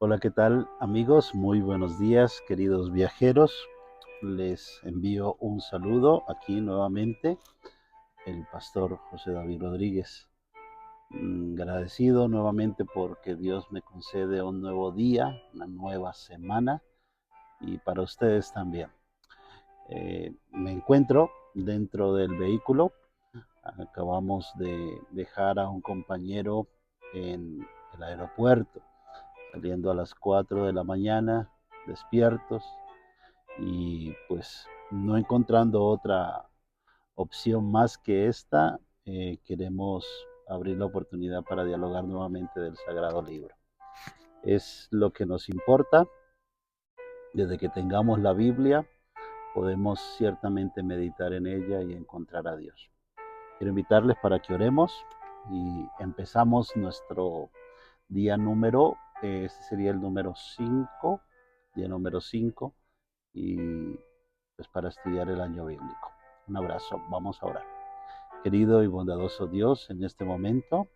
Hola, ¿qué tal amigos? Muy buenos días, queridos viajeros. Les envío un saludo aquí nuevamente, el pastor José David Rodríguez. Agradecido nuevamente porque Dios me concede un nuevo día, una nueva semana y para ustedes también. Me encuentro dentro del vehículo. Acabamos de dejar a un compañero en el aeropuerto, saliendo a las 4 de la mañana, despiertos, y pues no encontrando otra opción más que esta, queremos abrir la oportunidad para dialogar nuevamente del Sagrado Libro. Es lo que nos importa. Desde que tengamos la Biblia, podemos ciertamente meditar en ella y encontrar a Dios. Quiero invitarles para que oremos y empezamos nuestro día número, este sería el número 5, día número 5, y pues para estudiar el año bíblico. Un abrazo, vamos a orar. Querido y bondadoso Dios, en este momento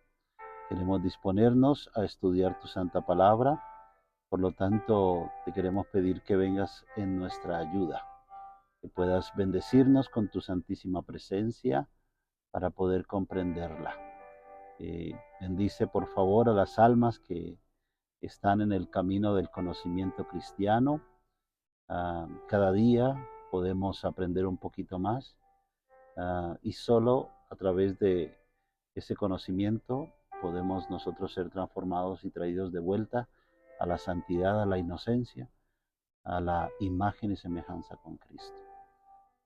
queremos disponernos a estudiar tu santa palabra. Por lo tanto, te queremos pedir que vengas en nuestra ayuda, que puedas bendecirnos con tu santísima presencia para poder comprenderla. Bendice por favor a las almas que están en el camino del conocimiento cristiano. Cada día podemos aprender un poquito más, y solo a través de ese conocimiento podemos nosotros ser transformados y traídos de vuelta a la santidad, a la inocencia, a la imagen y semejanza con Cristo.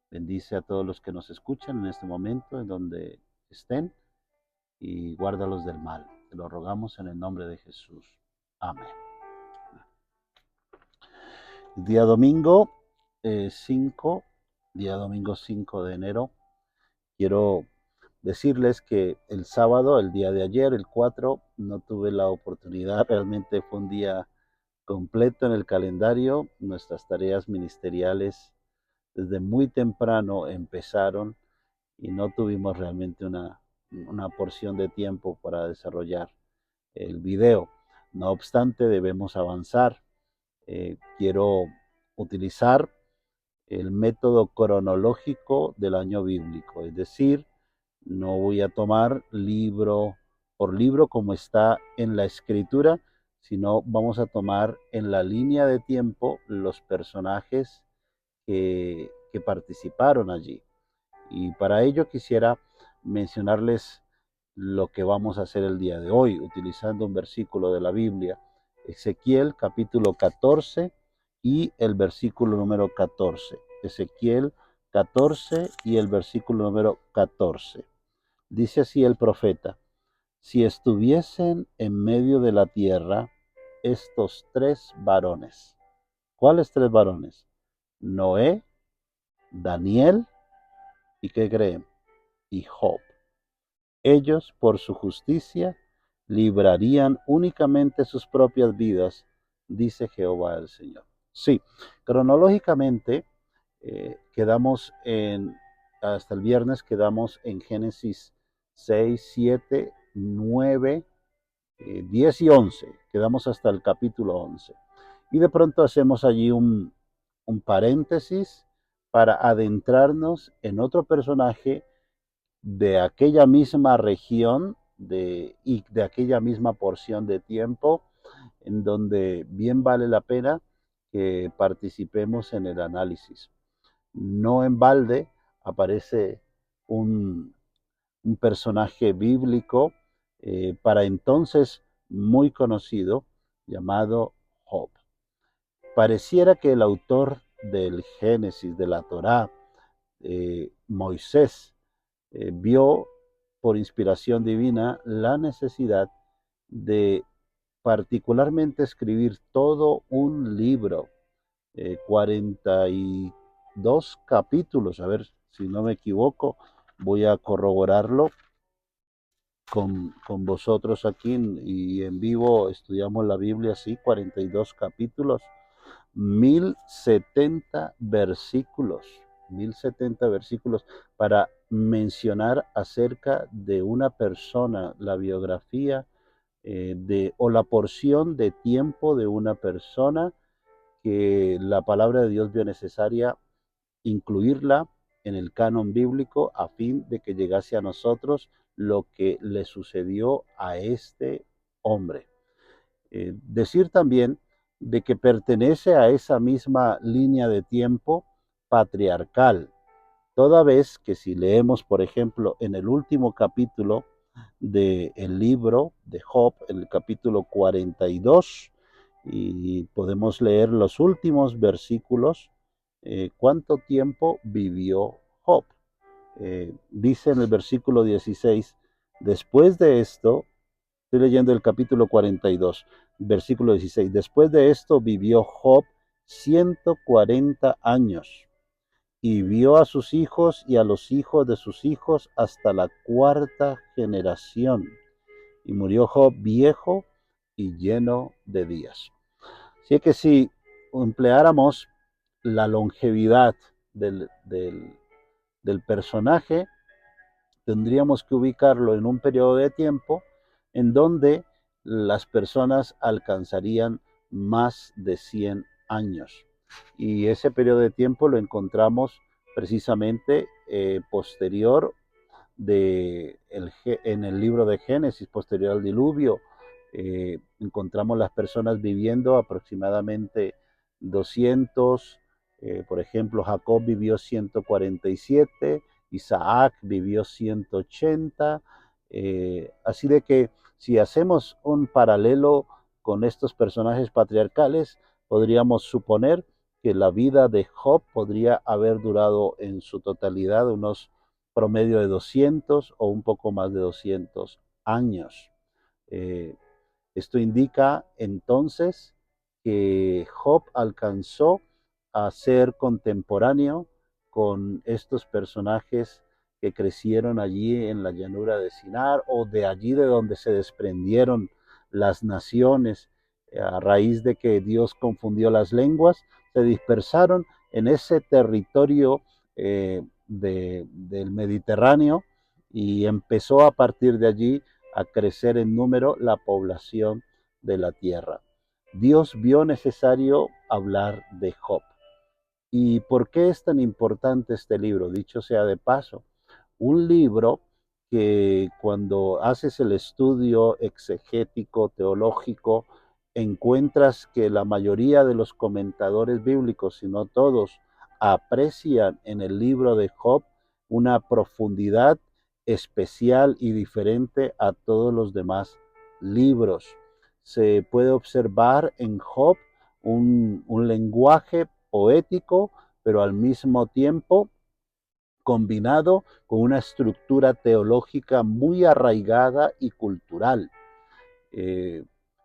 Bendice a todos los que nos escuchan en este momento, en donde estén, y guárdalos del mal. Te lo rogamos en el nombre de Jesús. Amén. Día domingo 5, día domingo 5 de enero. Quiero decirles que el sábado, el día de ayer, el 4, no tuve la oportunidad. Realmente fue un día completo en el calendario. Nuestras tareas ministeriales desde muy temprano empezaron y no tuvimos realmente una porción de tiempo para desarrollar el video. No obstante, debemos avanzar. Quiero utilizar el método cronológico del año bíblico, es decir, no voy a tomar libro por libro como está en la escritura, sino vamos a tomar en la línea de tiempo los personajes que participaron allí. Y para ello quisiera mencionarles lo que vamos a hacer el día de hoy, utilizando un versículo de la Biblia, Ezequiel capítulo 14 y el versículo número 14. Ezequiel 14 y el versículo número 14. Dice así el profeta: si estuviesen en medio de la tierra estos tres varones. ¿Cuáles tres varones? Noé, Daniel y ¿qué creen? Y Job. Ellos, por su justicia, librarían únicamente sus propias vidas, dice Jehová el Señor. Sí, cronológicamente quedamos hasta el viernes quedamos en Génesis 6, 7, 9, 10 y 11. Quedamos hasta el capítulo 11. Y de pronto hacemos allí un paréntesis para adentrarnos en otro personaje de aquella misma región y de aquella misma porción de tiempo, en donde bien vale la pena que participemos en el análisis. No en balde aparece un, un personaje bíblico, para entonces muy conocido, llamado Job. Pareciera que el autor del Génesis, de la Torá, Moisés, vio por inspiración divina la necesidad de particularmente escribir todo un libro, 42 capítulos, a ver si no me equivoco, voy a corroborarlo con vosotros aquí y en vivo estudiamos la Biblia, sí, 42 capítulos, 1070 versículos, 1070 versículos para mencionar acerca de una persona, la biografía o la porción de tiempo de una persona que la palabra de Dios vio necesaria incluirla en el canon bíblico a fin de que llegase a nosotros lo que le sucedió a este hombre. Decir también de que pertenece a esa misma línea de tiempo patriarcal, toda vez que si leemos, por ejemplo, en el último capítulo del libro de Job, en el capítulo 42, y podemos leer los últimos versículos, ¿cuánto tiempo vivió Job? Dice en el versículo 16, después de esto, estoy leyendo el capítulo 42, versículo 16, después de esto vivió Job 140 años y vio a sus hijos y a los hijos de sus hijos hasta la cuarta generación. Y murió Job viejo y lleno de días. Así que si empleáramos la longevidad del personaje, tendríamos que ubicarlo en un periodo de tiempo en donde las personas alcanzarían más de 100 años. Y ese periodo de tiempo lo encontramos precisamente posterior en el libro de Génesis, posterior al diluvio. Encontramos las personas viviendo aproximadamente 200, por ejemplo, Jacob vivió 147, Isaac vivió 180, así de que si hacemos un paralelo con estos personajes patriarcales, podríamos suponer que la vida de Job podría haber durado en su totalidad unos promedio de 200 o un poco más de 200 años. Eh, Esto indica entonces que Job alcanzó a ser contemporáneo con estos personajes que crecieron allí en la llanura de Sinar o de allí de donde se desprendieron las naciones a raíz de que Dios confundió las lenguas, se dispersaron en ese territorio del Mediterráneo y empezó a partir de allí a crecer en número la población de la tierra. Dios vio necesario hablar de Job. ¿Y por qué es tan importante este libro? Dicho sea de paso, un libro que cuando haces el estudio exegético, teológico, encuentras que la mayoría de los comentadores bíblicos, si no todos, aprecian en el libro de Job una profundidad especial y diferente a todos los demás libros. Se puede observar en Job un lenguaje poético, pero al mismo tiempo combinado con una estructura teológica muy arraigada y cultural. Eh,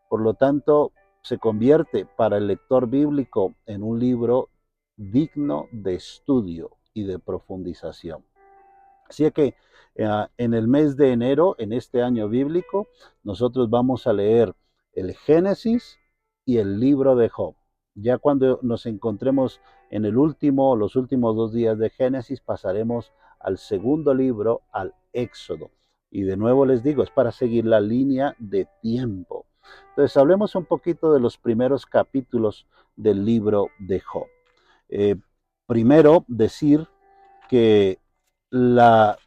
por lo tanto, se convierte para el lector bíblico en un libro digno de estudio y de profundización. Así que en el mes de enero, en este año bíblico, nosotros vamos a leer el Génesis y el libro de Job. Ya cuando nos encontremos en los últimos 2 días de Génesis, pasaremos al segundo libro, al Éxodo. Y de nuevo les digo, es para seguir la línea de tiempo. Entonces, hablemos un poquito de los primeros capítulos del libro de Job. Primero, decir que la,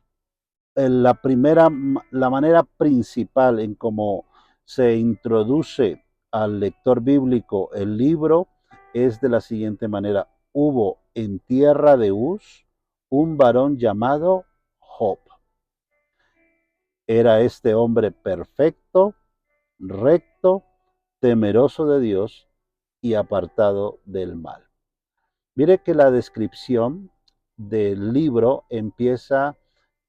la manera principal en cómo se introduce al lector bíblico el libro es de la siguiente manera. Hubo en tierra de Uz un varón llamado Job. Era este hombre perfecto, recto, temeroso de Dios y apartado del mal. Mire que la descripción del libro empieza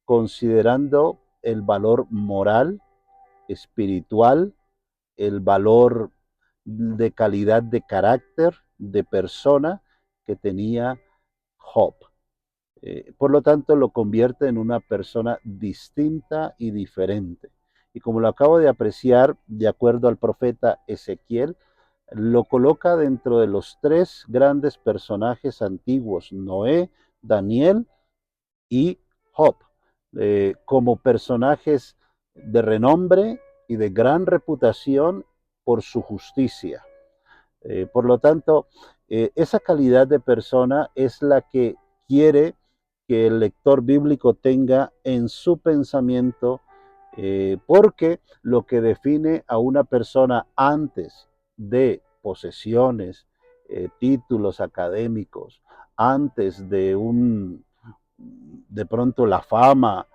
considerando el valor moral, espiritual, el valor de calidad de carácter, de persona que tenía Job. Por lo tanto, lo convierte en una persona distinta y diferente. Y como lo acabo de apreciar, de acuerdo al profeta Ezequiel, lo coloca dentro de los 3 grandes personajes antiguos, Noé, Daniel y Job, como personajes de renombre y de gran reputación por su justicia. Por lo tanto, esa calidad de persona es la que quiere que el lector bíblico tenga en su pensamiento, porque lo que define a una persona antes de posesiones, títulos académicos, antes de pronto la fama,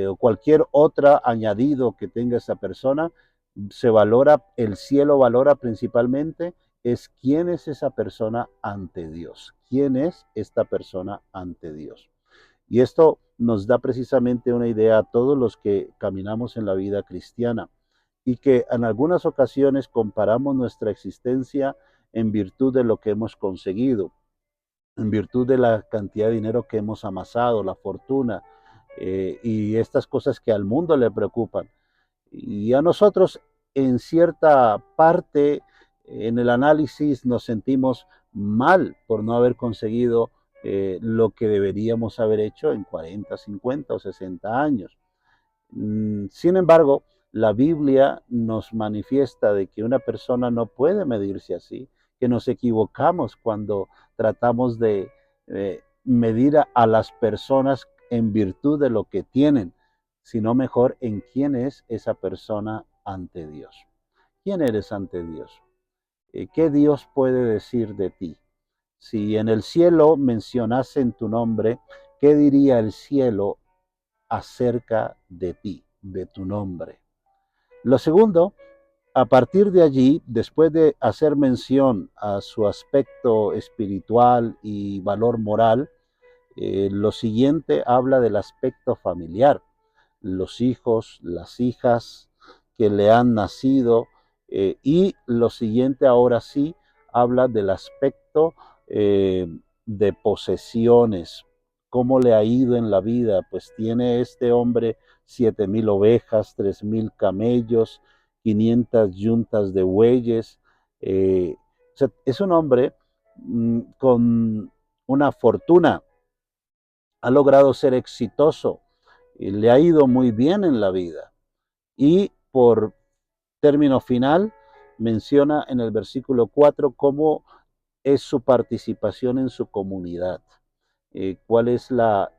o cualquier otra añadido que tenga esa persona, se valora, el cielo valora principalmente es quién es esa persona ante Dios, quién es esta persona ante Dios. Y esto nos da precisamente una idea a todos los que caminamos en la vida cristiana y que en algunas ocasiones comparamos nuestra existencia en virtud de lo que hemos conseguido, en virtud de la cantidad de dinero que hemos amasado, la fortuna, y estas cosas que al mundo le preocupan. Y a nosotros, en cierta parte, en el análisis nos sentimos mal por no haber conseguido lo que deberíamos haber hecho en 40, 50 o 60 años. Sin embargo, la Biblia nos manifiesta de que una persona no puede medirse así, que nos equivocamos cuando tratamos de medir a las personas en virtud de lo que tienen, sino mejor en quién es esa persona ante Dios. ¿Quién eres ante Dios? ¿Qué Dios puede decir de ti? Si en el cielo mencionasen tu nombre, ¿qué diría el cielo acerca de ti, de tu nombre? Lo segundo, a partir de allí, después de hacer mención a su aspecto espiritual y valor moral, lo siguiente habla del aspecto familiar, los hijos, las hijas que le han nacido, y lo siguiente ahora sí habla del aspecto de posesiones, cómo le ha ido en la vida. Pues tiene este hombre 7,000 ovejas, 3,000 camellos, 500 yuntas de bueyes. O sea, es un hombre con una fortuna, ha logrado ser exitoso, y le ha ido muy bien en la vida. Y por término final, menciona en el versículo 4 cómo es su participación en su comunidad, cuál es la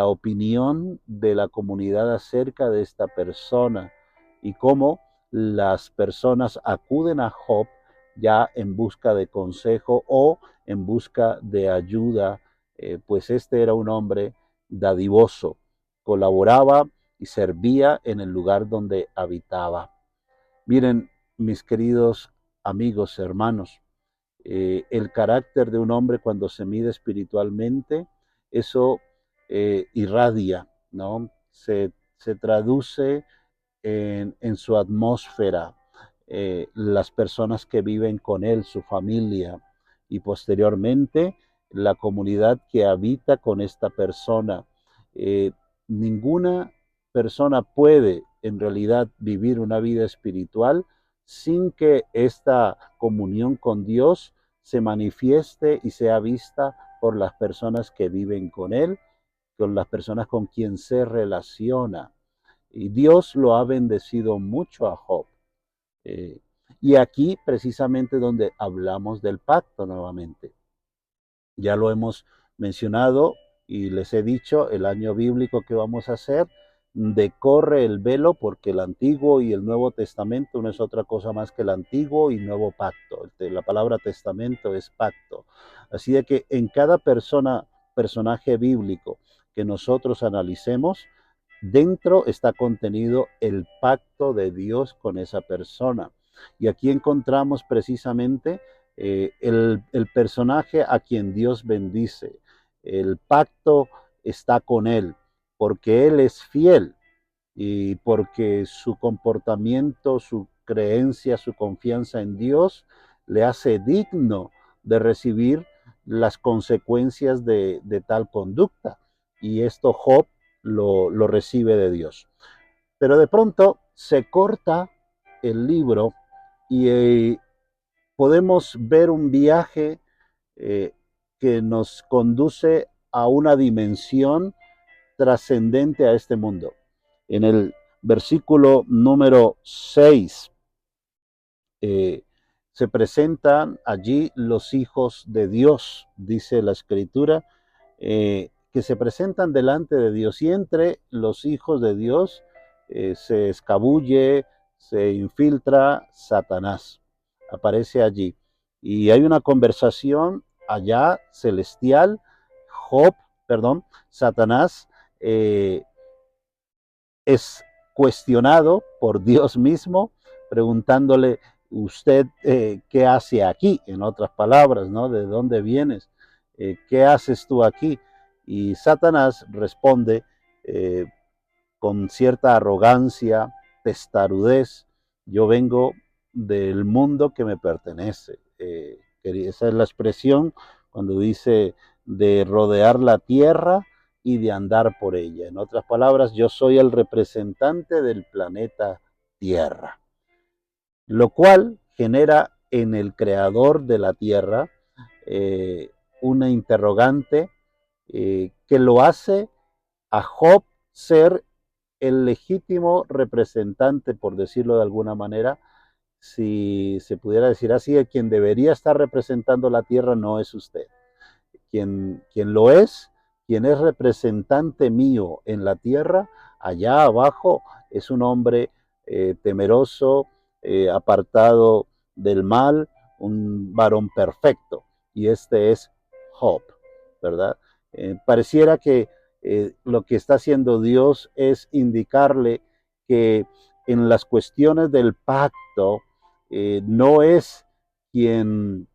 opinión de la comunidad acerca de esta persona y cómo las personas acuden a Job ya en busca de consejo o en busca de ayuda, pues este era un hombre dadivoso, colaboraba y servía en el lugar donde habitaba. Miren, mis queridos amigos, hermanos, el carácter de un hombre cuando se mide espiritualmente, eso irradia, ¿no? Se traduce en su atmósfera, las personas que viven con él, su familia, y posteriormente la comunidad que habita con esta persona. Eh, Ninguna persona puede en realidad vivir una vida espiritual sin que esta comunión con Dios se manifieste y sea vista por las personas que viven con Él, con las personas con quien se relaciona. Y Dios lo ha bendecido mucho a Job. Eh, y aquí precisamente donde hablamos del pacto nuevamente. Ya lo hemos mencionado y les he dicho el año bíblico que vamos a hacer. Decorre el velo porque el Antiguo y el Nuevo Testamento no es otra cosa más que el Antiguo y Nuevo Pacto. La palabra testamento es pacto. Así de que en cada personaje bíblico que nosotros analicemos, dentro está contenido el pacto de Dios con esa persona. Y aquí encontramos precisamente el personaje a quien Dios bendice. El pacto está con él, porque él es fiel y porque su comportamiento, su creencia, su confianza en Dios le hace digno de recibir las consecuencias de tal conducta. Y esto Job lo recibe de Dios. Pero de pronto se corta el libro y podemos ver un viaje que nos conduce a una dimensión trascendente a este mundo. En el versículo número 6. Se presentan allí los hijos de Dios, dice la Escritura, que se presentan delante de Dios, y entre los hijos de Dios se escabulle, se infiltra Satanás, aparece allí. Y hay una conversación allá celestial. Job, perdón, Satanás eh, es cuestionado por Dios mismo, preguntándole, usted, ¿qué hace aquí? En otras palabras, ¿no? ¿De dónde vienes? ¿Qué haces tú aquí? Y Satanás responde eh, con cierta arrogancia, testarudez: yo vengo del mundo que me pertenece. Esa es la expresión cuando dice de rodear la tierra y de andar por ella. En otras palabras, yo soy el representante del planeta Tierra, lo cual genera en el creador de la Tierra eh, una interrogante que lo hace a Job ser el legítimo representante, por decirlo de alguna manera, si se pudiera decir así, el quien debería estar representando la tierra no es usted. Quien lo es, quien es representante mío en la tierra, allá abajo, es un hombre temeroso, apartado del mal, un varón perfecto. Y este es Job, ¿verdad? Pareciera que lo que está haciendo Dios es indicarle que en las cuestiones del pacto no es quien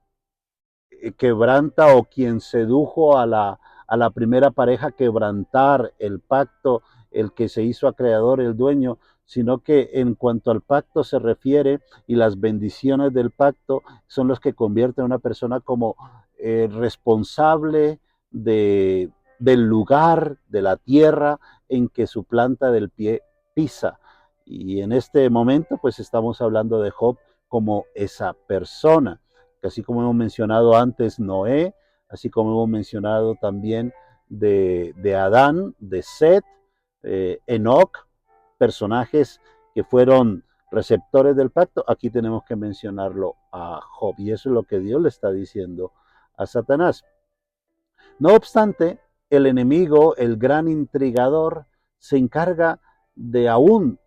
quebranta o quien sedujo a la primera pareja quebrantar el pacto, el que se hizo acreedor, el dueño, sino que en cuanto al pacto se refiere y las bendiciones del pacto son los que convierten a una persona como responsable del lugar, de la tierra en que su planta del pie pisa. Y en este momento pues estamos hablando de Job como esa persona, así como hemos mencionado antes Noé, así como hemos mencionado también de Adán, de Set, Enoch, personajes que fueron receptores del pacto. Aquí tenemos que mencionarlo a Job, y eso es lo que Dios le está diciendo a Satanás. No obstante, el enemigo, el gran intrigador, se encarga de aún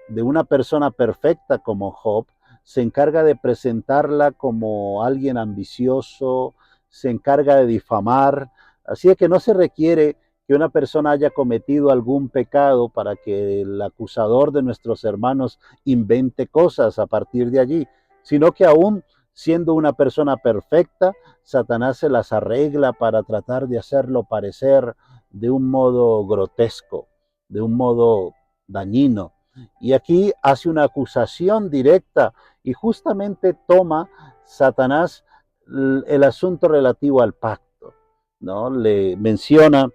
de una persona perfecta como Job, se encarga de presentarla como alguien ambicioso, se encarga de difamar. Así es que no se requiere que una persona haya cometido algún pecado para que el acusador de nuestros hermanos invente cosas a partir de allí, sino que aún siendo una persona perfecta, Satanás se las arregla para tratar de hacerlo parecer de un modo grotesco, de un modo dañino. Y aquí hace una acusación directa y justamente toma Satanás el asunto relativo al pacto, ¿no? Le menciona,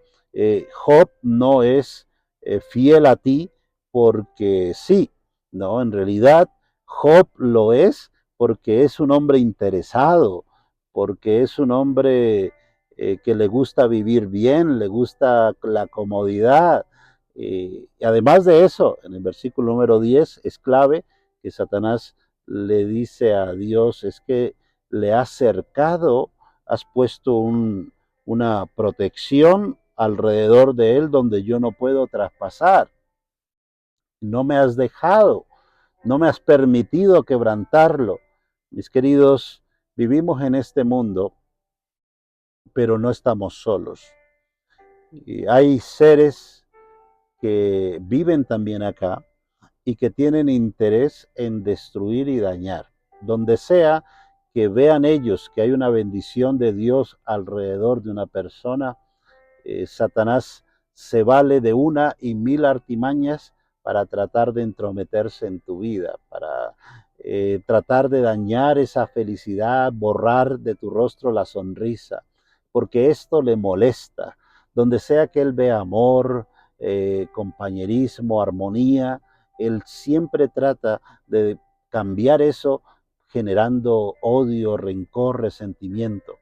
Job no es fiel a ti porque sí, ¿no? En realidad, Job lo es porque es un hombre interesado, porque es un hombre que le gusta vivir bien, le gusta la comodidad. Además de eso, en el versículo número 10 es clave que Satanás le dice a Dios, es que le has cercado, has puesto una protección alrededor de él donde yo no puedo traspasar. No me has dejado, no me has permitido quebrantarlo. Mis queridos, vivimos en este mundo, pero no estamos solos. Y hay seres que viven también acá y que tienen interés en destruir y dañar. Donde sea que vean ellos que hay una bendición de Dios alrededor de una persona, Satanás se vale de una y mil artimañas para tratar de entrometerse en tu vida, para tratar de dañar esa felicidad, borrar de tu rostro la sonrisa, porque esto le molesta. Donde sea que él vea amor, compañerismo, armonía, él siempre trata de cambiar eso generando odio, rencor, resentimiento.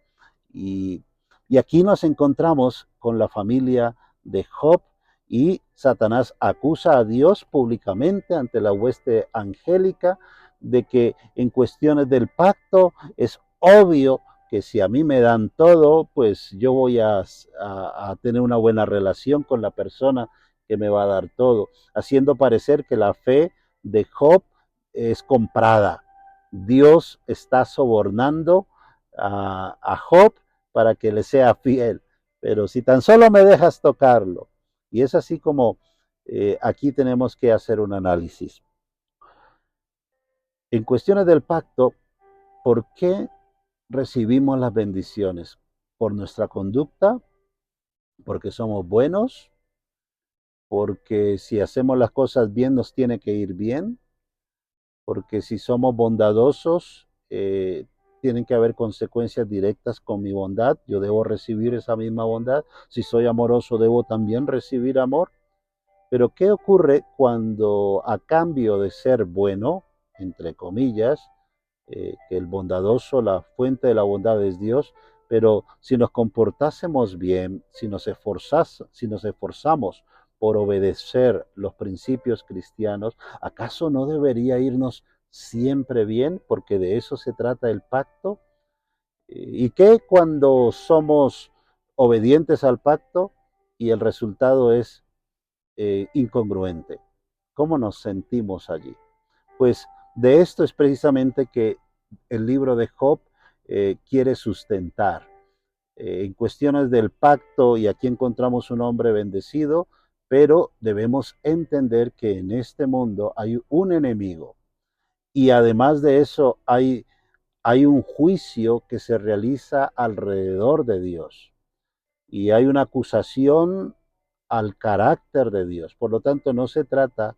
Y y aquí nos encontramos con la familia de Job, Y Satanás acusa a Dios públicamente ante la hueste angélica de que en cuestiones del pacto es obvio que si a mí me dan todo, pues yo voy a tener una buena relación con la persona que me va a dar todo, haciendo parecer que la fe de Job es comprada. Dios está sobornando a Job para que le sea fiel, pero si tan solo me dejas tocarlo, y es así como aquí tenemos que hacer un análisis. En cuestiones del pacto, ¿por qué recibimos las bendiciones? ¿Por nuestra conducta? ¿Porque somos buenos? ¿Porque si hacemos las cosas bien nos tiene que ir bien? ¿Porque si somos bondadosos tienen que haber consecuencias directas con mi bondad? Yo debo recibir esa misma bondad. Si soy amoroso, debo también recibir amor. Pero ¿qué ocurre cuando a cambio de ser bueno, entre comillas, que el bondadoso, la fuente de la bondad es Dios, pero si nos comportásemos bien, si nos esforzamos por obedecer los principios cristianos, ¿acaso no debería irnos siempre bien? Porque de eso se trata el pacto. ¿Y qué cuando somos obedientes al pacto y el resultado es incongruente? ¿Cómo nos sentimos allí? Pues de esto es precisamente que el libro de Job quiere sustentar. En cuestiones del pacto, y aquí encontramos un hombre bendecido, pero debemos entender que en este mundo hay un enemigo y además de eso hay un juicio que se realiza alrededor de Dios y hay una acusación al carácter de Dios. Por lo tanto, no se trata,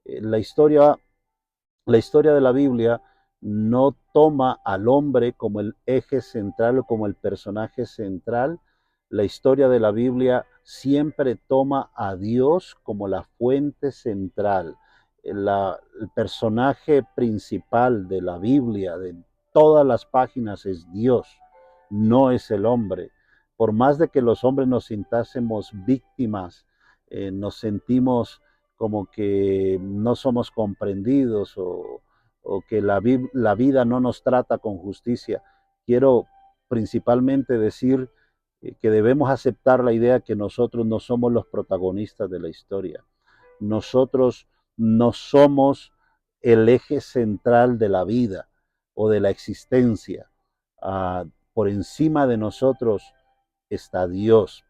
la historia la historia de la Biblia no toma al hombre como el eje central o como el personaje central. La historia de la Biblia siempre toma a Dios como la fuente central. El personaje principal de la Biblia, de todas las páginas, es Dios, no es el hombre. Por más de que los hombres nos sintásemos víctimas, nos sentimos como que no somos comprendidos o que la vida no nos trata con justicia. Quiero principalmente decir que debemos aceptar la idea que nosotros no somos los protagonistas de la historia. Nosotros no somos el eje central de la vida o de la existencia. Por encima de nosotros está Dios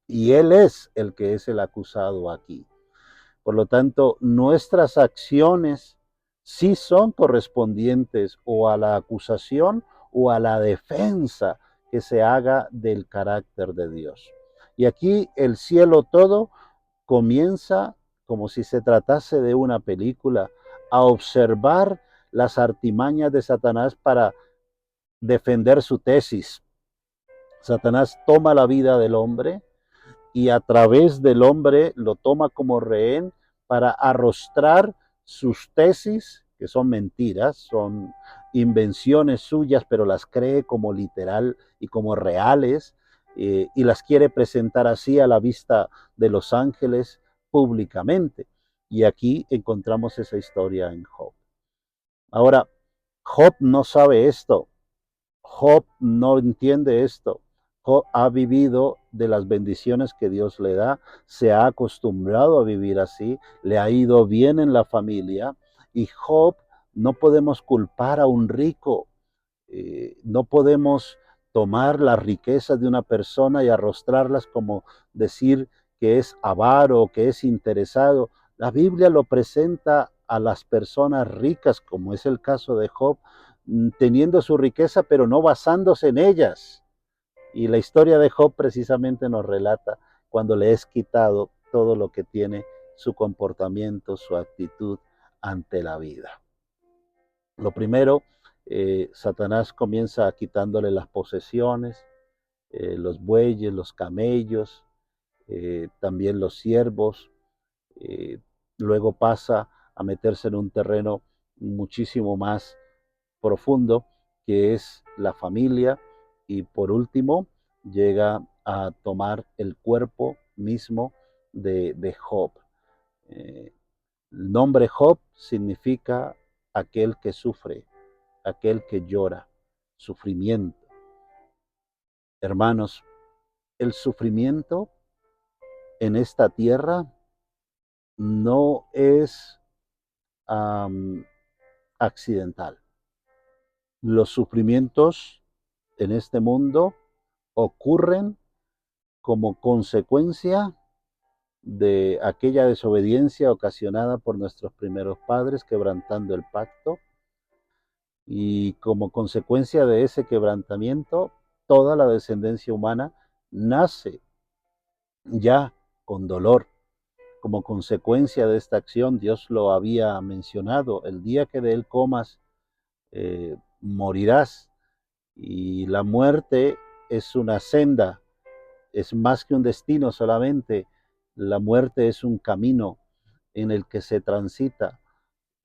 y Él es el que es el acusado aquí. Por lo tanto, nuestras acciones sí son correspondientes o a la acusación o a la defensa que se haga del carácter de Dios. Y aquí el cielo todo comienza como si se tratase de una película, a observar las artimañas de Satanás para defender su tesis. Satanás toma la vida del hombre, y a través del hombre lo toma como rehén para arrostrar sus tesis, que son mentiras, son invenciones suyas, pero las cree como literal y como reales, y las quiere presentar así a la vista de los ángeles públicamente. Y aquí encontramos esa historia en Job. Ahora, Job no sabe esto, Job no entiende esto. Job ha vivido de las bendiciones que Dios le da, se ha acostumbrado a vivir así, le ha ido bien en la familia y Job no podemos culpar a un rico, no podemos tomar las riquezas de una persona y arrostrarlas como decir que es avaro o que es interesado. La Biblia lo presenta a las personas ricas, como es el caso de Job, teniendo su riqueza, pero no basándose en ellas. Y la historia de Job precisamente nos relata cuando le es quitado todo lo que tiene, su comportamiento, su actitud ante la vida. Lo primero, Satanás comienza quitándole las posesiones, los bueyes, los camellos, también los siervos. eh, Luego pasa a meterse en un terreno muchísimo más profundo, que es la familia, y por último llega a tomar el cuerpo mismo de Job. El nombre Job significa aquel que sufre, aquel que llora, sufrimiento. Hermanos, el sufrimiento en esta tierra no es accidental. Los sufrimientos en este mundo ocurren como consecuencia de aquella desobediencia ocasionada por nuestros primeros padres quebrantando el pacto, y como consecuencia de ese quebrantamiento toda la descendencia humana nace ya con dolor. Como consecuencia de esta acción, Dios lo había mencionado: el día que de él comas, morirás. Y la muerte es una senda, es más que un destino solamente. La muerte es un camino en el que se transita.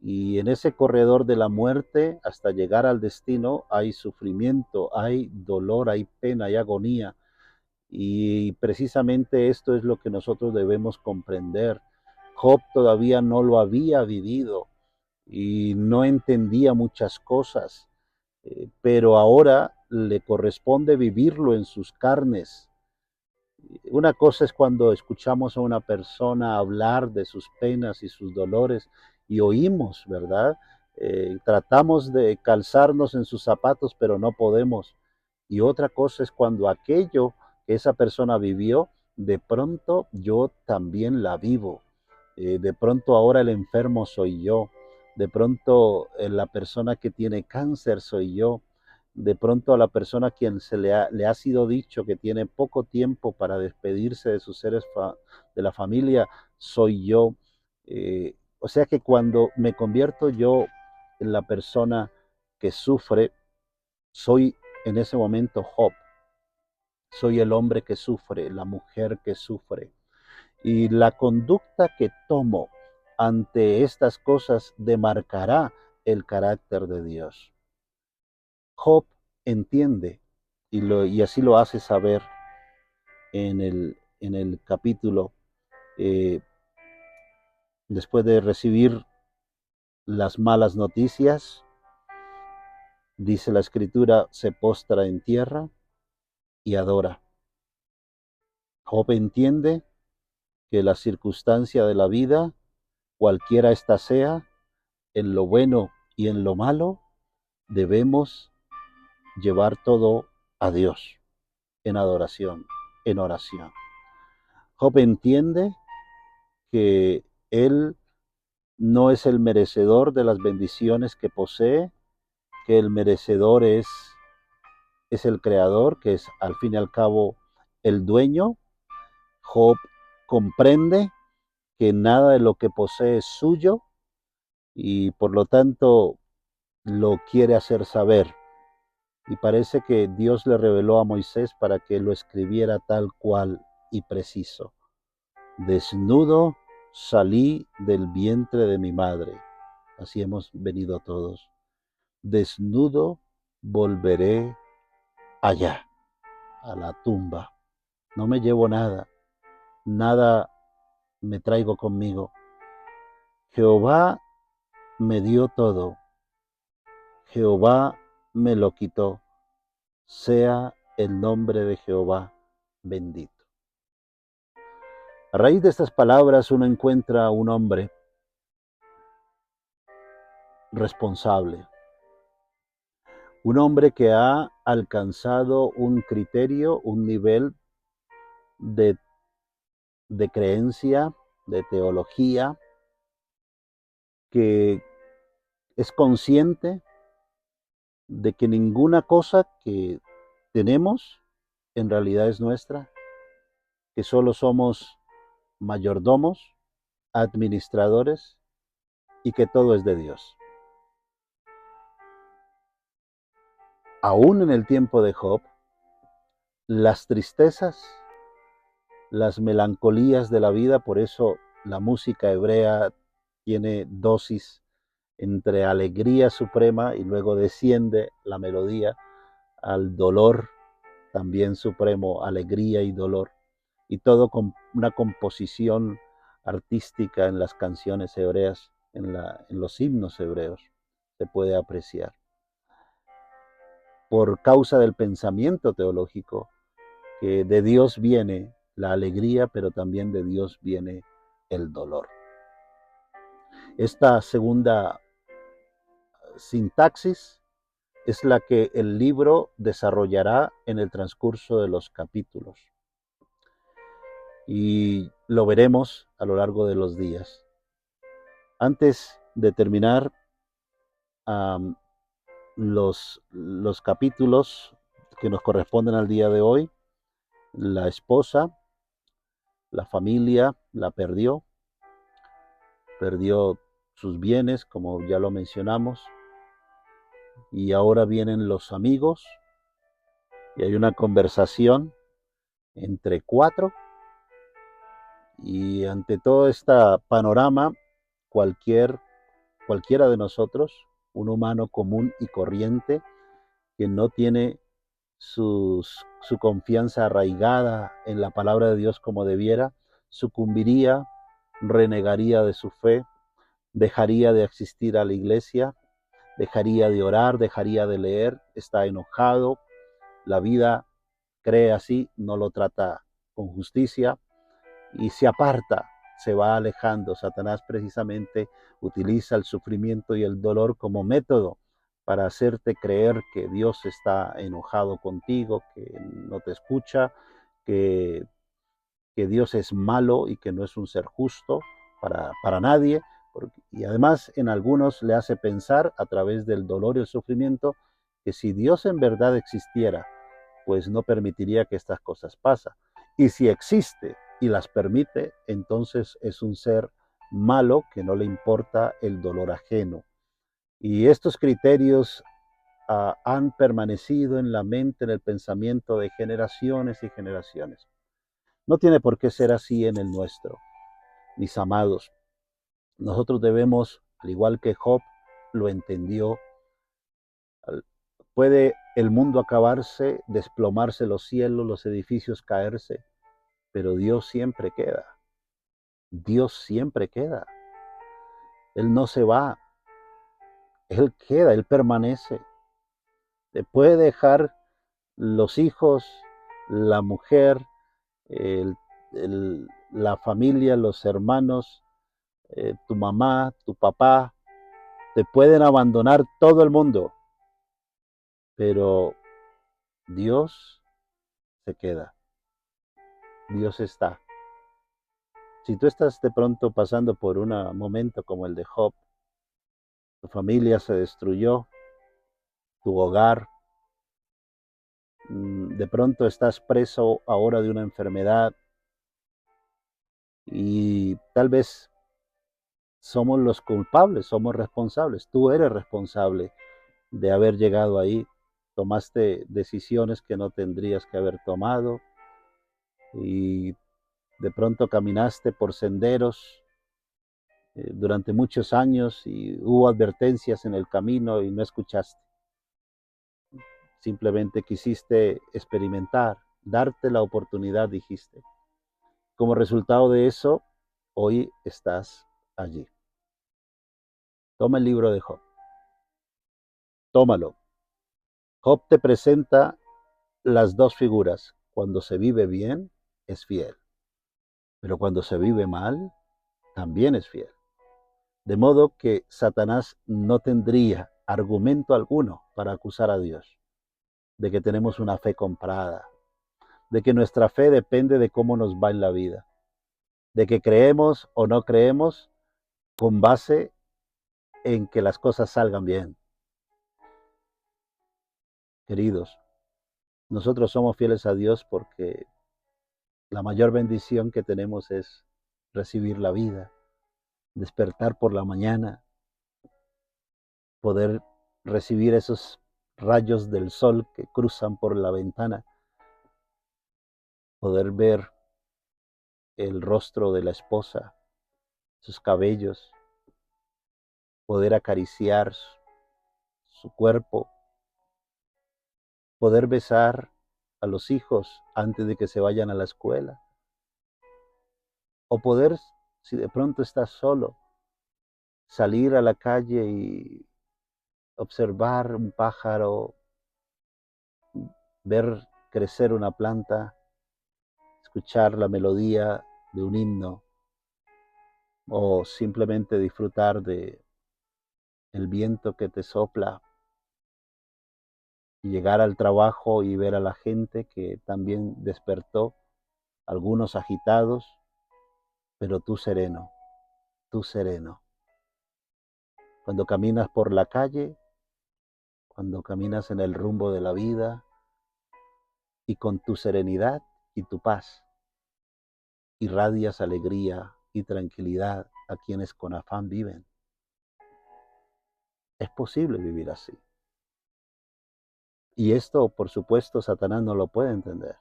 Y en ese corredor de la muerte, hasta llegar al destino, hay sufrimiento, hay dolor, hay pena, hay agonía. Y precisamente esto es lo que nosotros debemos comprender. Job todavía no lo había vivido y no entendía muchas cosas, pero ahora le corresponde vivirlo en sus carnes. Una cosa es cuando escuchamos a una persona hablar de sus penas y sus dolores y oímos, ¿verdad? Tratamos de calzarnos en sus zapatos, pero no podemos. Y otra cosa es cuando aquello que esa persona vivió, de pronto yo también la vivo. De pronto ahora el enfermo soy yo. De pronto la persona que tiene cáncer soy yo. De pronto a la persona a quien le ha sido dicho que tiene poco tiempo para despedirse de sus seres de la familia, soy yo. O sea que cuando me convierto yo en la persona que sufre, soy en ese momento Job. Soy el hombre que sufre, la mujer que sufre. Y la conducta que tomo ante estas cosas demarcará el carácter de Dios. Job entiende, y así lo hace saber en el capítulo, eh, después de recibir las malas noticias, dice la escritura, se postra en tierra y adora. Job entiende que la circunstancia de la vida, cualquiera ésta sea, en lo bueno y en lo malo, debemos llevar todo a Dios en adoración, en oración. Job entiende que él no es el merecedor de las bendiciones que posee, que el merecedor es el creador, que es al fin y al cabo el dueño. Job comprende que nada de lo que posee es suyo y por lo tanto lo quiere hacer saber. Y parece que Dios le reveló a Moisés para que lo escribiera tal cual y preciso. Desnudo salí del vientre de mi madre. Así hemos venido todos. Desnudo volveré allá, a la tumba. No me llevo nada, nada me traigo conmigo. Jehová me dio todo, Jehová me lo quitó. Sea el nombre de Jehová bendito. A raíz de estas palabras uno encuentra a un hombre responsable, un hombre que ha alcanzado un criterio, un nivel de, de creencia, de teología, que es consciente de que ninguna cosa que tenemos en realidad es nuestra, que solo somos mayordomos, administradores y que todo es de Dios. Aún en el tiempo de Job, las tristezas, las melancolías de la vida, por eso la música hebrea tiene dosis entre alegría suprema y luego desciende la melodía al dolor también supremo, alegría y dolor. y todo con una composición artística en las canciones hebreas, en los himnos hebreos, se puede apreciar. Por causa del pensamiento teológico, que de Dios viene la alegría, pero también de Dios viene el dolor. Esta segunda sintaxis es la que el libro desarrollará en el transcurso de los capítulos. Y lo veremos a lo largo de los días. Antes de terminar los capítulos que nos corresponden al día de hoy, la esposa, la familia la perdió sus bienes, como ya lo mencionamos, y ahora vienen los amigos, y hay una conversación entre cuatro, y ante todo este panorama, cualquiera de nosotros, un humano común y corriente, que no tiene su confianza arraigada en la palabra de Dios como debiera, sucumbiría, renegaría de su fe, dejaría de asistir a la iglesia, dejaría de orar, dejaría de leer, está enojado, la vida cree así, no lo trata con justicia y se aparta, se va alejando. Satanás precisamente utiliza el sufrimiento y el dolor como método para hacerte creer que Dios está enojado contigo, que no te escucha, que, que Dios es malo y que no es un ser justo para nadie. Y además en algunos le hace pensar a través del dolor y el sufrimiento que si Dios en verdad existiera, pues no permitiría que estas cosas pasen. Y si existe y las permite, entonces es un ser malo que no le importa el dolor ajeno. Y estos criterios han permanecido en la mente, en el pensamiento de generaciones y generaciones. No tiene por qué ser así en el nuestro, mis amados. Nosotros debemos, al igual que Job lo entendió, puede el mundo acabarse, desplomarse los cielos, los edificios caerse, pero Dios siempre queda. Dios siempre queda. Él no se va. Él queda, Él permanece. Te puede dejar los hijos, la mujer, la familia, los hermanos, tu mamá, tu papá. Te pueden abandonar todo el mundo, pero Dios se queda. Dios está. Si tú estás de pronto pasando por un momento como el de Job, tu familia se destruyó, tu hogar, de pronto estás preso ahora de una enfermedad y tal vez somos los culpables, somos responsables, tú eres responsable de haber llegado ahí, tomaste decisiones que no tendrías que haber tomado y de pronto caminaste por senderos durante muchos años y hubo advertencias en el camino y no escuchaste. Simplemente quisiste experimentar, darte la oportunidad, dijiste. Como resultado de eso, hoy estás allí. Toma el libro de Job. Tómalo. Job te presenta las dos figuras. Cuando se vive bien, es fiel. Pero cuando se vive mal, también es fiel. De modo que Satanás no tendría argumento alguno para acusar a Dios de que tenemos una fe comprada, de que nuestra fe depende de cómo nos va en la vida, de que creemos o no creemos con base en que las cosas salgan bien. Queridos, nosotros somos fieles a Dios porque la mayor bendición que tenemos es recibir la vida, despertar por la mañana, poder recibir esos rayos del sol que cruzan por la ventana, poder ver el rostro de la esposa, sus cabellos, poder acariciar su cuerpo, poder besar a los hijos antes de que se vayan a la escuela, O poder, si de pronto estás solo, salir a la calle y observar un pájaro, ver crecer una planta, escuchar la melodía de un himno o simplemente disfrutar de el viento que te sopla y llegar al trabajo y ver a la gente que también despertó, algunos agitados, pero tú sereno, tú sereno. Cuando caminas por la calle, cuando caminas en el rumbo de la vida y con tu serenidad y tu paz, irradias alegría y tranquilidad a quienes con afán viven. Es posible vivir así. Y esto, por supuesto, Satanás no lo puede entender.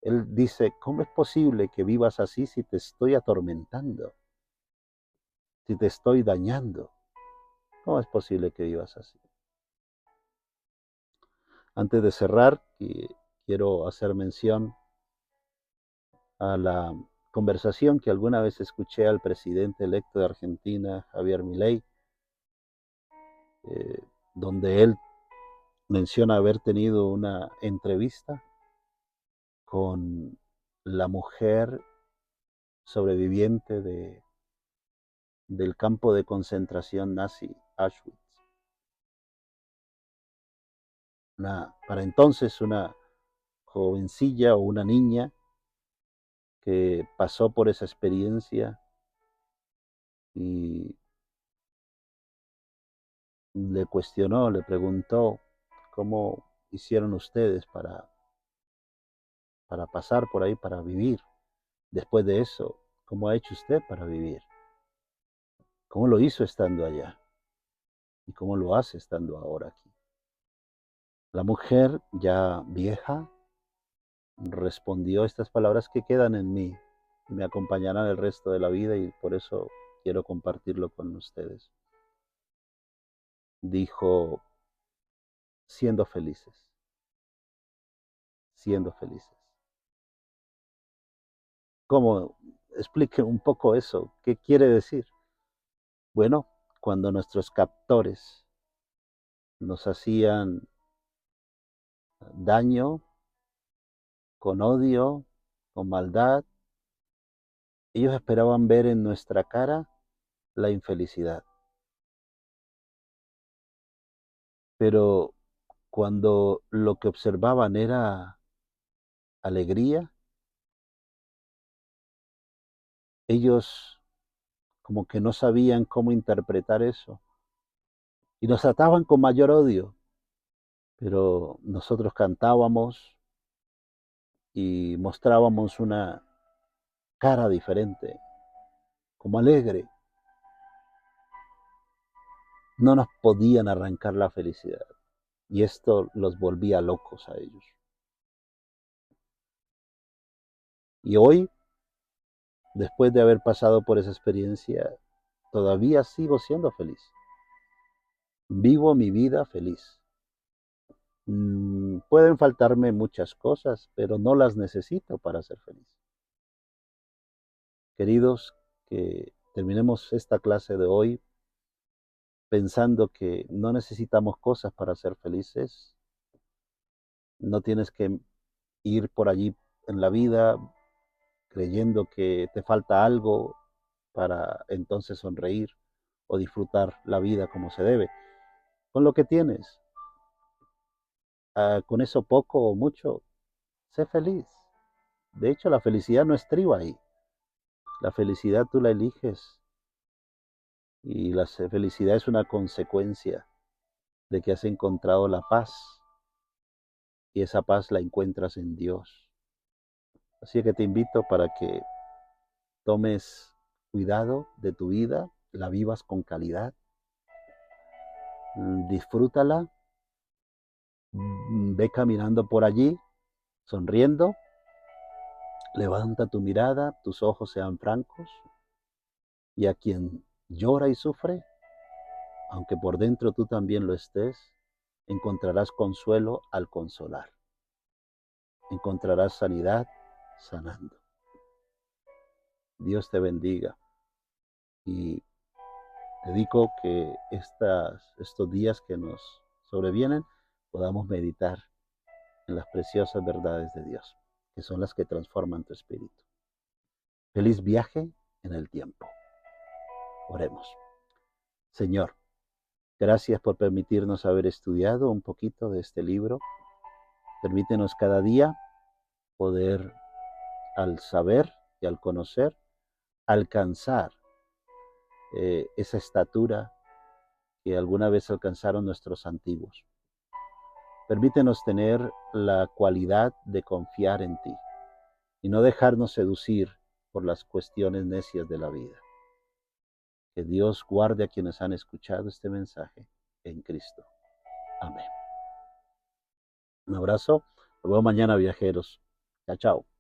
Él dice, ¿cómo es posible que vivas así si te estoy atormentando? Si te estoy dañando. ¿Cómo es posible que vivas así? Antes de cerrar, quiero hacer mención a la conversación que alguna vez escuché al presidente electo de Argentina, Javier Milei, eh, donde él menciona haber tenido una entrevista con la mujer sobreviviente del campo de concentración nazi Auschwitz. Para entonces una jovencilla o una niña que pasó por esa experiencia y le cuestionó, le preguntó cómo hicieron ustedes para pasar por ahí, para vivir. Después de eso, ¿cómo ha hecho usted para vivir? ¿Cómo lo hizo estando allá? ¿Y cómo lo hace estando ahora aquí? La mujer, ya vieja, respondió estas palabras que quedan en mí y me acompañarán el resto de la vida y por eso quiero compartirlo con ustedes. Dijo, siendo felices, siendo felices. ¿Cómo? Explique un poco eso. ¿Qué quiere decir? Bueno, cuando nuestros captores nos hacían daño, con odio, con maldad, ellos esperaban ver en nuestra cara la infelicidad. Pero cuando lo que observaban era alegría, ellos como que no sabían cómo interpretar eso y nos trataban con mayor odio, pero nosotros cantábamos y mostrábamos una cara diferente, como alegre. No nos podían arrancar la felicidad y esto los volvía locos a ellos. Y hoy, después de haber pasado por esa experiencia, todavía sigo siendo feliz. Vivo mi vida feliz. Pueden faltarme muchas cosas, pero no las necesito para ser feliz. Queridos, que terminemos esta clase de hoy pensando que no necesitamos cosas para ser felices. No tienes que ir por allí en la vida creyendo que te falta algo para entonces sonreír o disfrutar la vida como se debe. Con lo que tienes, con eso poco o mucho, sé feliz. De hecho, la felicidad no estriba ahí. La felicidad tú la eliges y la felicidad es una consecuencia de que has encontrado la paz y esa paz la encuentras en Dios. Así que te invito para que tomes cuidado de tu vida, la vivas con calidad, disfrútala, ve caminando por allí, sonriendo, levanta tu mirada, tus ojos sean francos y a quien llora y sufre, aunque por dentro tú también lo estés, encontrarás consuelo al consolar, encontrarás sanidad sanando. Dios te bendiga y dedico que estos días que nos sobrevienen podamos meditar en las preciosas verdades de Dios, que son las que transforman tu espíritu. Feliz viaje en el tiempo. Oremos. Señor, gracias por permitirnos haber estudiado un poquito de este libro. Permítenos cada día poder, al saber y al conocer, alcanzar esa estatura que alguna vez alcanzaron nuestros antiguos. Permítenos tener la cualidad de confiar en ti y no dejarnos seducir por las cuestiones necias de la vida. Que Dios guarde a quienes han escuchado este mensaje en Cristo. Amén. Un abrazo. Nos vemos mañana, viajeros. Chao, chao.